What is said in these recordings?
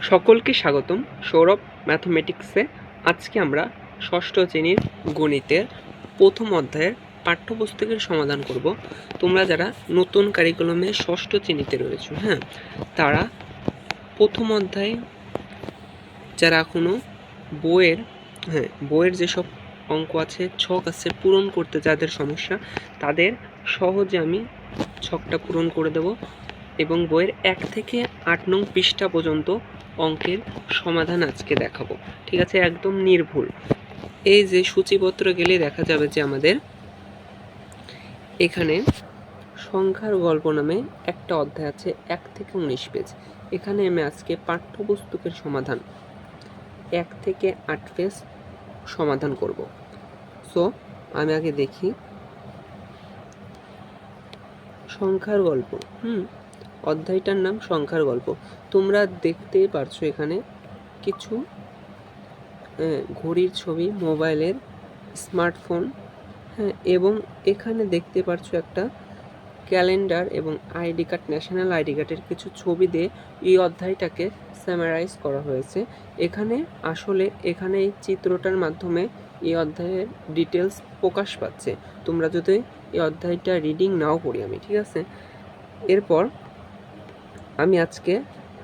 সকলকে স্বাগতম সৌরভ ম্যাথমেটিক্সে। আজকে আমরা ষষ্ঠ শ্রেণীর গণিতের প্রথম অধ্যায়ের পাঠ্যপুস্তকের সমাধান করব। তোমরা যারা নতুন কারিকুলামে ষষ্ঠ শ্রেণীতে রয়েছো, তারা প্রথম অধ্যায়ে যারা এখনও বইয়ের যেসব অঙ্ক আছে, ছক আছে, পূরণ করতে যাদের সমস্যা, তাদের সহজে আমি ছকটা পূরণ করে দেব এবং বইয়ের 1 থেকে 8 নং পৃষ্ঠা পর্যন্ত অঙ্কের সমাধান আজকে দেখাবো। ঠিক আছে, একদম নির্ভুল। এই যে সূচিপত্র গেলে দেখা যাবে যে আমাদের এখানে সংখ্যার গল্প নামে একটা অধ্যায় আছে, 1 থেকে 19 পেজ। এখানে আমি আজকে পাঠ্যপুস্তকের সমাধান 1 থেকে 8 পেজ সমাধান করব। সো আমি আগে দেখি সংখ্যার গল্প। অধ্যায়টার নাম সংখ্যার গল্প। তোমরা দেখতেই পারছো এখানে কিছু ঘড়ির ছবি, মোবাইলের, স্মার্টফোন, এবং এখানে দেখতে পারছো একটা ক্যালেন্ডার এবং আইডি কার্ড, ন্যাশনাল আইডি কার্ডের কিছু ছবি দিয়ে এই অধ্যায়টাকে সামারাইজ করা হয়েছে। এখানে এই চিত্রটার মাধ্যমে এই অধ্যায়ের ডিটেলস প্রকাশ পাচ্ছে। তোমরা যদি এই অধ্যায়টা রিডিং নাও করি আমি, ঠিক আছে। এরপর আমি আজকে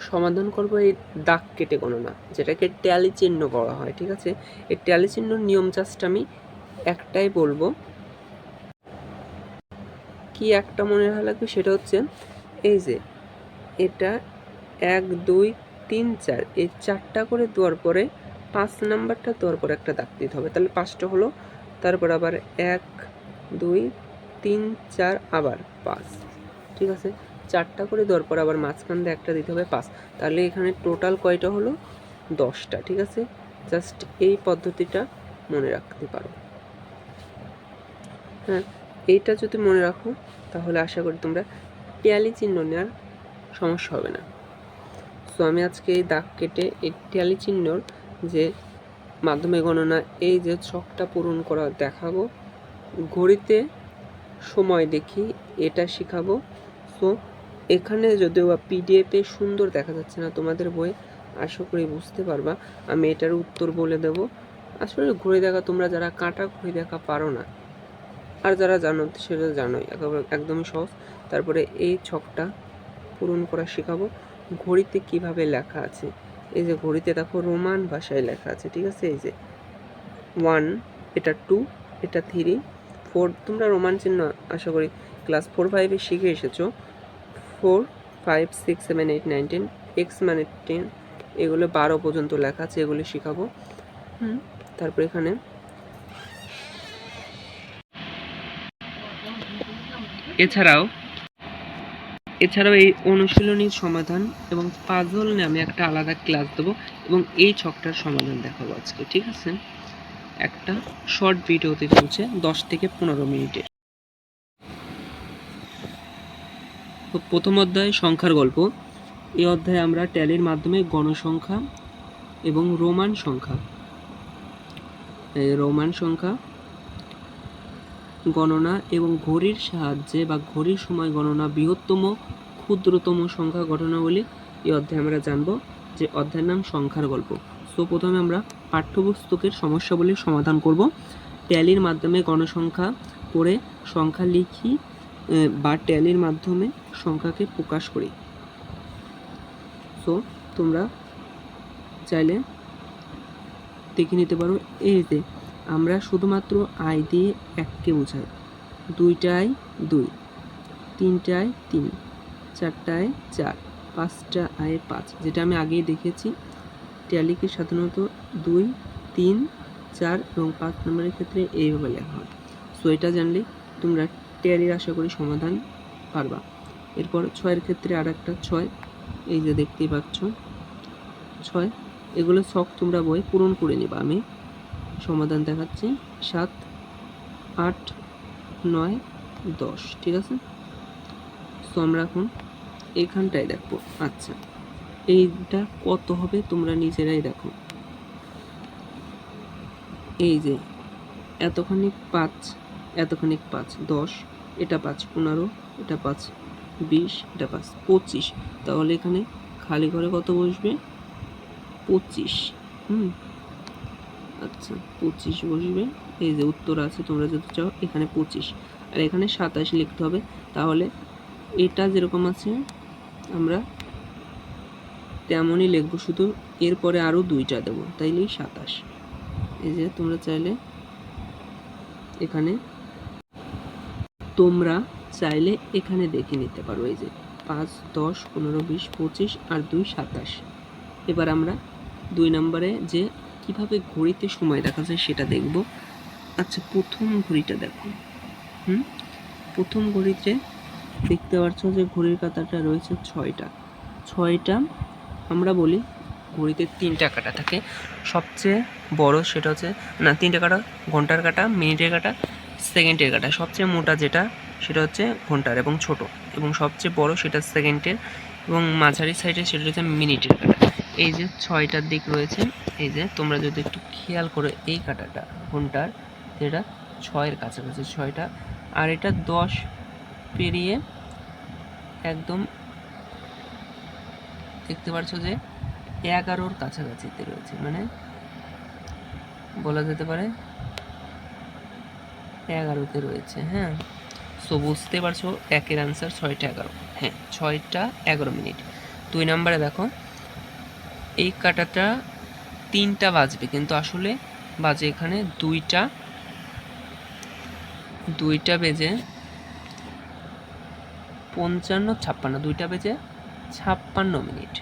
সমাধান করব এই দাগ কেটে গণনা, যেটাকে ট্যালি চিহ্ন বলা হয়। ঠিক আছে, এই ট্যালি চিহ্নর নিয়ম জাস্ট আমি একটাই বলবো, কি একটা মনে রাখা লাগবে, সেটা হচ্ছে এই যে এটা 1 2 3 4, এই 4টা করে দেওয়ার পরে 5 নাম্বারটা দেওয়ার পরে একটা দাগ দিতে হবে। তাহলে 5টা হলো, তারপর আবার 1 2 3 4 আবার 5। ঠিক আছে, 4টা করে দেওয়ার পর আবার মাঝখান দিয়ে একটা দিতে হবে 5। তাহলে এখানে টোটাল কয়টা হলো? 10টা। ঠিক আছে, জাস্ট এই পদ্ধতিটা মনে রাখতে পারো। এইটা যদি মনে রাখো তাহলে আশা করি তোমরা ট্যালি চিহ্ন নেওয়ার সমস্যা হবে না। সো আমি আজকে এই দাগ কেটে এই ট্যালি চিহ্নর যে মাধ্যমে গণনা, এই যে ছকটা পূরণ করা দেখাবো, ঘড়িতে সময় দেখি এটা শেখাবো। সো এখানে যদিও পিডিএফে সুন্দর দেখা যাচ্ছে না তোমাদের বই, আশা করি বুঝতে পারবা। আমি এটার উত্তর বলে দেব। আসলে ঘড়ি দেখা, তোমরা যারা কাঁটা ঘড়ি দেখা পারো না, আর যারা জানো সেটা জানোই, একদমই সহজ। তারপরে এই ছকটা পূরণ করা শেখাবো। ঘড়িতে কিভাবে লেখা আছে, এই যে ঘড়িতে দেখো রোমান ভাষায় লেখা আছে। ঠিক আছে, এই যে 1, এটা 2, এটা 3, 4। তোমরা রোমান চিহ্ন আশা করি ক্লাস 4 5-এ শিখে এসেছো। 4 5 6 7 8 9 10, এক্স মানে 10, এগুলো 12 পর্যন্ত লেখা আছে, এগুলো শেখাবো। তারপর এখানে এছাড়াও এই অনুশীলনীর সমাধান এবং পাজল নিয়ে আমি একটা আলাদা ক্লাস দেবো এবং এই ছকটার সমাধান দেখাবো আজকে। ঠিক আছে, একটা শর্ট ভিডিও হতে চলছে 10 থেকে 15 মিনিটের। তো প্রথম অধ্যায় সংখ্যার গল্প। এই অধ্যায়ে আমরা ট্যালির মাধ্যমে গণসংখ্যা এবং রোমান সংখ্যা গণনা এবং ঘড়ির সাহায্যে বা ঘড়ির সময় গণনা, বৃহত্তম ক্ষুদ্রতম সংখ্যা ঘটনাবলী এই অধ্যায়ে আমরা জানব, যে অধ্যায়ের নাম সংখ্যার গল্প। সো প্রথমে আমরা পাঠ্যপুস্তকের সমস্যাবলীর সমাধান করব। ট্যালির মাধ্যমে গণসংখ্যা করে সংখ্যা লিখি বা ট্যালির মাধ্যমে সংখ্যাকে প্রকাশ করি। সো তোমরা চাইলে দেখে নিতে পারো। এই যে আমরা শুধুমাত্র আই দিয়ে 1কে বোঝাই, 2টায় 2, 3টায় 3, 4টায় 4, 5টায় 5, যেটা আমি আগেই দেখেছি। ট্যালিকে সাধারণত 2 3 4 এবং 5 নম্বরের ক্ষেত্রে এইভাবে লেখা হয়। সো এটা জানলে তোমরা ট্যালির আশা করি সমাধান পারবা। এরপর 6-এর ক্ষেত্রে আর একটা 6, এই যে দেখতেই পাচ্ছ 6। এগুলো ছক তোমরা বই পূরণ করে নিবা, আমি সমাধান দেখাচ্ছি। 7 8 9 10। ঠিক আছে, তো আমরা এখন এখানটায় দেখো। আচ্ছা, এইটা কত হবে তোমরা নিজেরাই দেখো। এই যে এতখানি 5, এতখানি 5 10, এটা 5 15, এটা 5 20, এটা 5 25। তাহলে এখানে খালি ঘরে কত বসবে? 25। আচ্ছা 25 বসবে, এই যে উত্তর আছে তোমরা যদি চাও এখানে 25 আর এখানে 27 লিখতে হবে। তাহলে এটা যেরকম আছে আমরা তেমনই লিখবো, শুধু এরপরে আরও 2টা দেবো, তাইলেই 27। এই যে তোমরা চাইলে এখানে দেখে নিতে পারো, এই যে 5, 10, 15, 20, 25 আর 2, 27। এবার আমরা 2 নম্বরে যে কিভাবে ঘড়িতে সময় দেখা যায় সেটা দেখব। আচ্ছা প্রথম ঘড়িটা দেখো। প্রথম ঘড়িতে দেখতে পাচ্ছ যে ঘড়ির কাঁটাটা রয়েছে 6টা। আমরা বলি ঘড়িতে 3টা কাঁটা থাকে, সবচেয়ে বড় সেটা হচ্ছে 3টা কাঁটা, ঘন্টার কাঁটা, মিনিটের কাঁটা, সেকেন্ডের কাঁটা। সবচেয়ে মোটা যেটা সেটা হচ্ছে ঘন্টার এবং ছোট, এবং সবচেয়ে বড় সেটা সেকেন্ডের, এবং মাঝারি সাইডে সেটা হচ্ছে মিনিটের কাঁটা। এই যে 6টার দিক রয়েছে, এই যে তোমরা যদি একটু খেয়াল করো এই কাঁটাটা ঘন্টার, যেটা 6-এর কাছাকাছি 6টা, আর এটা 10 পেরিয়ে একদম দেখতে পাচ্ছ যে 11-র কাছাকাছিতে রয়েছে, মানে বলা যেতে পারে 11তে রয়েছে। হ্যাঁ, সো বুঝতে পারছো একের আনসার 6টা 11। হ্যাঁ 6টা 11 মিনিট। 2 নম্বরে দেখো এই কাঁটাটা 3টা বাজবে, কিন্তু আসলে বাজে এখানে 2টা বেজে 55, 56, 2টা বেজে 56 মিনিট।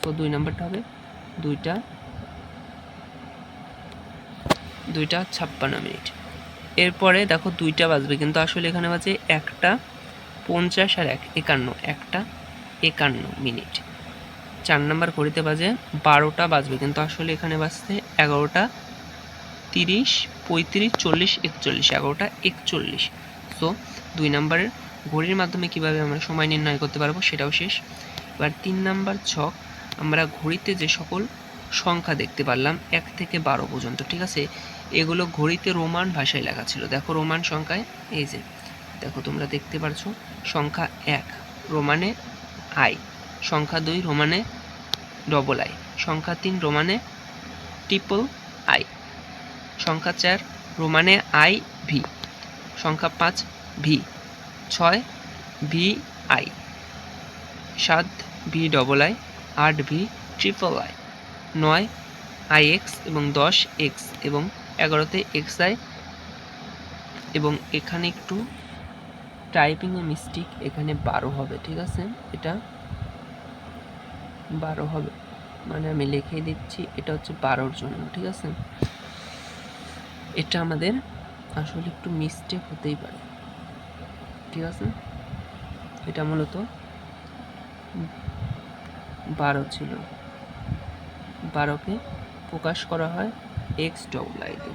তো 2 নম্বরটা হবে 2টা 56 মিনিট। এরপরে দেখো 2টা বাজবে, কিন্তু আসলে এখানে বাজে 1টা 50 আর 51, 1টা 51 মিনিট। 4 নম্বর ঘড়িতে বাজে 12টা বাজবে, কিন্তু আসলে এখানে বাজছে 11টা 30, 35, 40, 41, 11টা 41। সো 2 নম্বরের ঘড়ির মাধ্যমে কিভাবে আমরা সময় নির্ণয় করতে পারবো সেটাও শেষ। এবার 3 নম্বর ছক, আমরা ঘড়িতে যে সকল সংখ্যা দেখতে পারলাম 1 থেকে 12 পর্যন্ত, ঠিক আছে, এগুলো ঘড়িতে রোমান ভাষায় লেখা ছিল। দেখো রোমান সংখ্যায় এই যে দেখো তোমরা দেখতে পারছো সংখ্যা 1 রোমানে আই, সংখ্যা 2 রোমানে ডবল আই, সংখ্যা 3 রোমানে ট্রিপল আই, সংখ্যা 4 রোমানে আই ভি, সংখ্যা 5 V, 6 V I, 7 V double I, 8 V triple I, 9 I x এবং 10 এক্স এবং 11তে এক্স আই। এবং এখানে একটু টাইপিংয়ে মিস্টেক, এখানে 12 হবে, ঠিক আছে, এটা 12 হবে, মানে আমি লিখে দিচ্ছি এটা হচ্ছে 12-র জন্য, ঠিক আছে। এটা আমাদের আসলে একটু মিস্টেক হতেই পারে, ঠিক আছে। এটা মূলত 12 ছিল, 12কে প্রকাশ করা হয় এক্স ডবল আইতে।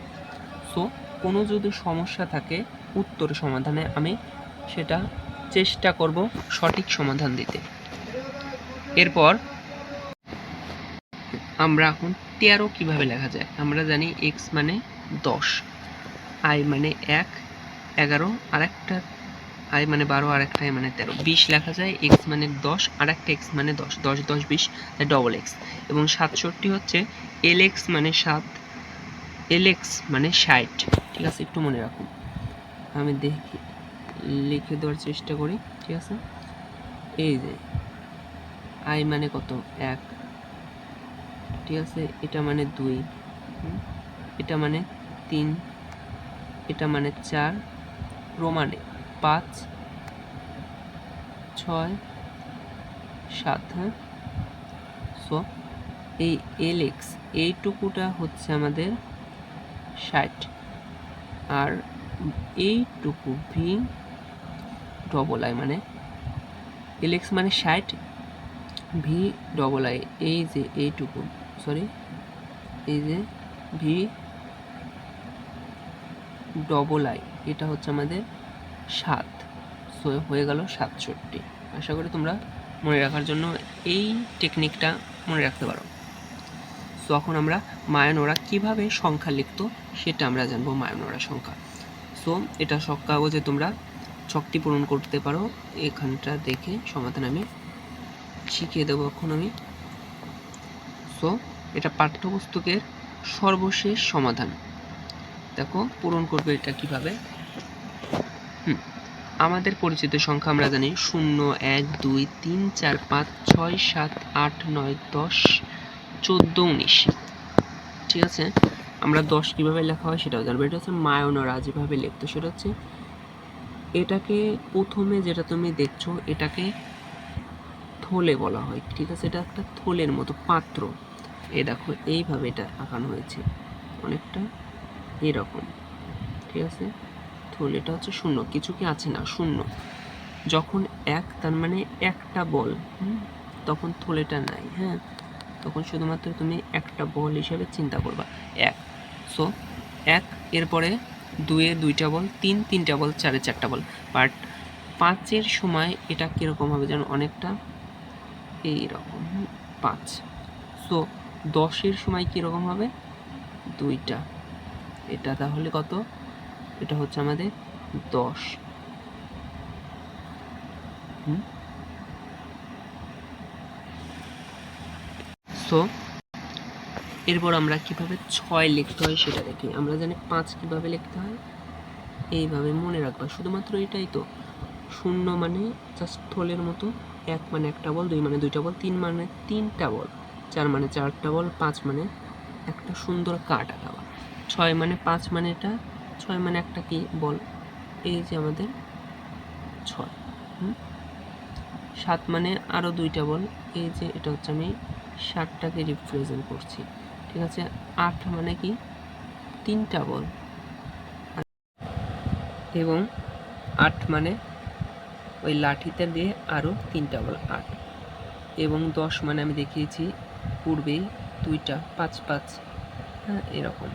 সো কোনো যদি সমস্যা থাকে উত্তর সমাধানে আমি সেটা চেষ্টা করব সঠিক সমাধান দিতে। এরপর আমরা এখন 13 কিভাবে লেখা যায়। আমরা জানি এক্স মানে 10, আই মানে 1, 11, আর একটা আই মানে 12, আর একটা আই মানে 13, 20 লেখা যায়। এক্স মানে 10 আর একটা এক্স মানে 10, 10 10 20 ডবল এক্স। এবং 67 হচ্ছে এল এক্স মানে 7, এল এক্স মানে 60, ঠিক আছে, একটু মনে রাখুন, আমি দেখি লিখে দেওয়ার চেষ্টা করি, ঠিক আছে। এই যে আই মানে কত 1, ঠিক আছে, এটা মানে 2, এটা মানে 3, এটা মানে 4, রোমানে 5, 6, 7। হ্যাঁ, সো এই এল এক্স এইটুকুটা হচ্ছে আমাদের 60, আর এইটুকু ভি ডবল আই, মানে এল এক্স মানে 60, ভি ডবল আই, এই যে এইটুকু, সরি এই যে ভি ডবল আই, এটা হচ্ছে আমাদের 7। সো হয়ে গেল 67। আশা করি তোমরা মনে রাখার জন্য এই টেকনিকটা মনে রাখতে পারো। সো এখন আমরা মায়ানোরা কিভাবে সংখ্যা লিখতো সেটা আমরা জানবো, মায়ানোরা সংখ্যা। সো এটা শখ কাগজে তোমরা ছকটি পূরণ করতে পারো, এখানটা দেখে সমাধান আমি শিখিয়ে দেবো এখন আমি। সো এটা পাঠ্যপুস্তকের সর্বশেষ সমাধান। দেখো পূরণ করবে এটা কিভাবে। আমাদের পরিচিত সংখ্যা আমরা জানি 0 1 2 3 4 5 6 7 8 9 10 14 19। ঠিক আছে, আমরা 10 কিভাবে লেখা হয় সেটাও জানবো। এটা হচ্ছে মায়নরা যেভাবে লিখতো সেটা হচ্ছে, এটাকে প্রথমে যেটা তুমি দেখছো এটাকে থলে বলা হয়। ঠিক আছে, এটা একটা থলের মতো পাত্র। এই দেখো এইভাবে এটা আঁকানো হয়েছে, অনেকটা এরকম। ঠিক আছে, থলেটা হচ্ছে 0, কিছু কি আছে না, 0। যখন 1 তার মানে একটা বল, তখন থলেটা নাই। হ্যাঁ, তখন শুধুমাত্র তুমি একটা বল হিসেবে চিন্তা করবা 1। সো 1, এরপরে 2-এ 2টা বল, 3 3টা বল, 4-এ 4টা বল। বাট 5-এর সময় এটা কীরকম হবে যেন, অনেকটা এইরকম 5। সো 10-এর সময় কীরকম হবে, 2টা। এটা তাহলে কত, এটা হচ্ছে আমাদের 10। সো এরপর আমরা কিভাবে 6 লিখতে হয় সেটা দেখি। আমরা জানি 5 কিভাবে লিখতে হয়, এইভাবে মনে রাখবা, শুধুমাত্র এটাই তো। 0 মানে জাস্ট থলের মতো, 1 মানে একটা বল, 2 মানে 2টা বল, 3 মানে 3টা বল, 4 মানে 4টা বল, 5 মানে একটা সুন্দর কাট আঁকাবা, 6 মানে 5 মানে এটা, 6 মানে একটা কি বল, এই যে আমাদের 6। 7 মানে আরও 2টা বল, এই যে এটা হচ্ছে আমি 7টাকে রিপ্রেজেন্ট করছি। ঠিক আছে, 8 মানে কি 3টা বল, এবং 8 মানে ওই লাঠিটা দিয়ে আরও 3টা বল 8। এবং 10 মানে আমি দেখিয়েছি পূর্বেই 2টা, 5 5। হ্যাঁ, এরকম,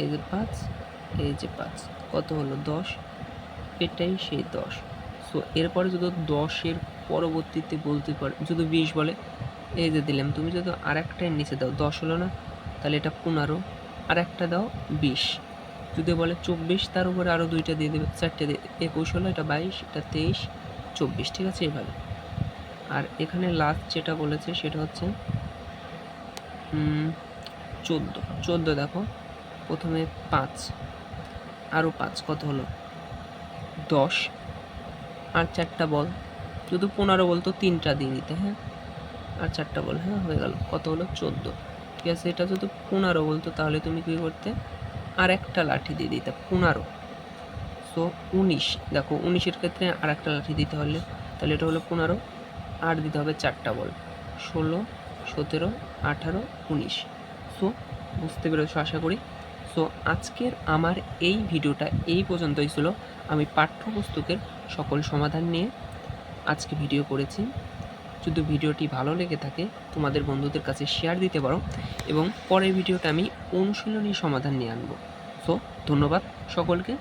এই যে 5, এই যে 5, কত হলো 10। এটাই সেই 10। সো এরপরে যদি 10-এর পরবর্তীতে বলতে পারে, যদি 20 বলে, এই যে দিলাম, তুমি যদি আর একটার নিচে দাও 10 হলো না, তাহলে এটা 15, আর একটা দাও 20। যদি বলে 24, তার উপরে আরও 2টা দিয়ে দেবে, 4টে দিয়ে 21 হলো, এটা 22, এটা 23, 24। ঠিক আছে, এইভাবে। আর এখানে লাস্ট যেটা বলেছে সেটা হচ্ছে 14। 14 দেখো, প্রথমে 5, আরও 5, কত হলো 10, আর 4টা বল, যদি 15 বলতো 3টা দিয়ে দিতে। হ্যাঁ, আর 4টা বল, হ্যাঁ হয়ে গেল, কত হলো 14। ঠিক আছে, এটা যদি 15 বলতো তাহলে তুমি কী করতে, আর একটা লাঠি দিয়ে দিতে 15। সো 19, দেখো 19-এর ক্ষেত্রে আর একটা লাঠি দিতে হলে, তাহলে এটা হলো 15, আর দিতে হবে 4টা বল, 16 17 18 19। সো বুঝতে পেরেছো আশা করি। সো আজকের আমার এই ভিডিওটা এই পর্যন্তই ছিল। আমি পাঠ্যপুস্তকের সকল সমাধান নিয়ে আজকে ভিডিও করেছি। যদি ভিডিওটি ভালো লেগে থাকে তোমাদের বন্ধুদের কাছে শেয়ার দিতে পারো, এবং পরের ভিডিওটা আমি অনুশীলনী সমাধান নিয়ে আনবো। সো ধন্যবাদ সকলকে।